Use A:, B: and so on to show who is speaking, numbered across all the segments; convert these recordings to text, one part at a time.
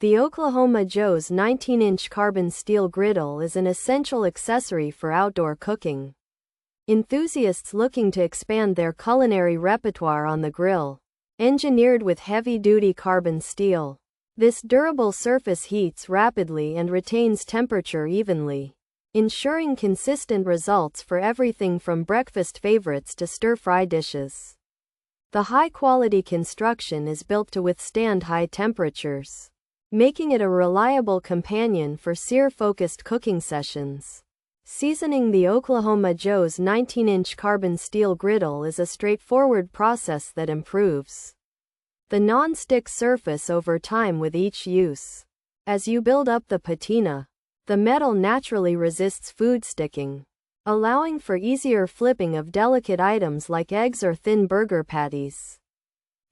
A: The Oklahoma Joe's 19-inch carbon steel griddle is an essential accessory for outdoor cooking. Enthusiasts looking to expand their culinary repertoire on the grill. Engineered with heavy-duty carbon steel, this durable surface heats rapidly and retains temperature evenly, ensuring consistent results for everything from breakfast favorites to stir-fry dishes. The high-quality construction is built to withstand high temperatures, making it a reliable companion for sear-focused cooking sessions. Seasoning the Oklahoma Joe's 19-inch carbon steel griddle is a straightforward process that improves the non-stick surface over time with each use. As you build up the patina, the metal naturally resists food sticking, allowing for easier flipping of delicate items like eggs or thin burger patties.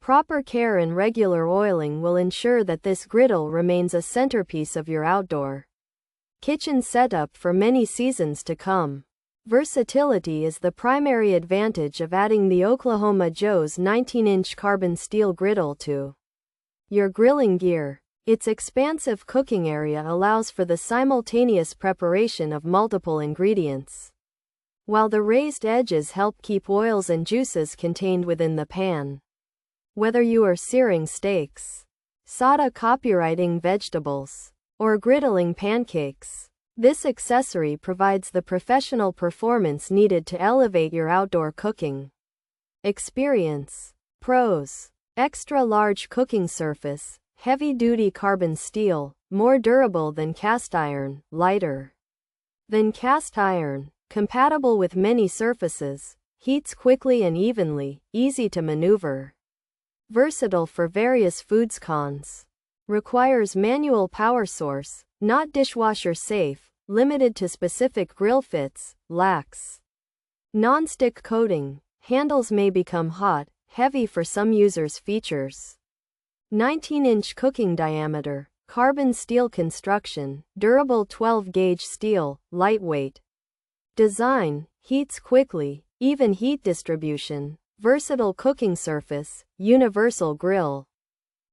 A: Proper care and regular oiling will ensure that this griddle remains a centerpiece of your outdoor kitchen setup for many seasons to come. Versatility is the primary advantage of adding the Oklahoma Joe's 19-inch carbon steel griddle to your grilling gear. Its expansive cooking area allows for the simultaneous preparation of multiple ingredients, while the raised edges help keep oils and juices contained within the pan. Whether you are searing steaks, copywriting vegetables, or griddling pancakes, this accessory provides the professional performance needed to elevate your outdoor cooking experience. Pros: extra large cooking surface, heavy-duty carbon steel, more durable than cast iron, lighter than cast iron, compatible with many surfaces, heats quickly and evenly, easy to maneuver. Versatile for various foods. Cons: requires manual power source, not dishwasher safe, limited to specific grill fits, lacks non-stick coating, handles may become hot, heavy for some users. Features: 19-inch cooking diameter, carbon steel construction, durable 12-gauge steel, lightweight design, heats quickly, even heat distribution, versatile cooking surface, universal grill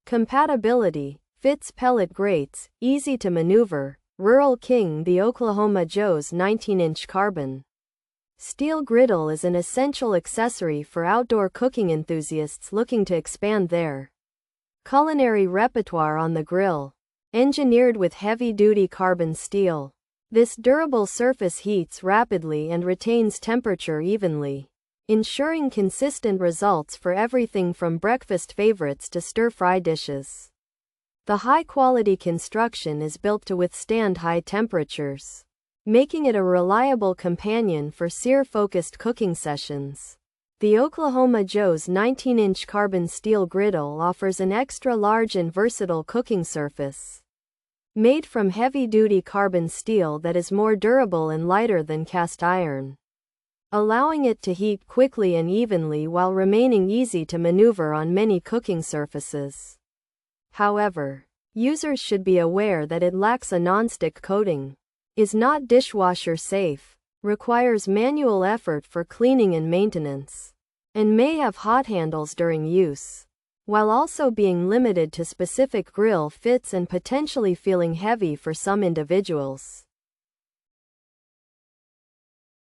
A: compatibility, fits pellet grates, easy to maneuver. Rural King. The Oklahoma Joe's 19-inch carbon steel griddle is an essential accessory for outdoor cooking enthusiasts looking to expand their culinary repertoire on the grill. Engineered with heavy-duty carbon steel, this durable surface heats rapidly and retains temperature evenly, ensuring consistent results for everything from breakfast favorites to stir-fry dishes. The high-quality construction is built to withstand high temperatures, making it a reliable companion for sear-focused cooking sessions. The Oklahoma Joe's 19-inch carbon steel griddle offers an extra-large and versatile cooking surface, made from heavy-duty carbon steel that is more durable and lighter than cast iron, allowing it to heat quickly and evenly while remaining easy to maneuver on many cooking surfaces. However, users should be aware that it lacks a nonstick coating, is not dishwasher safe, requires manual effort for cleaning and maintenance, and may have hot handles during use, while also being limited to specific grill fits and potentially feeling heavy for some individuals.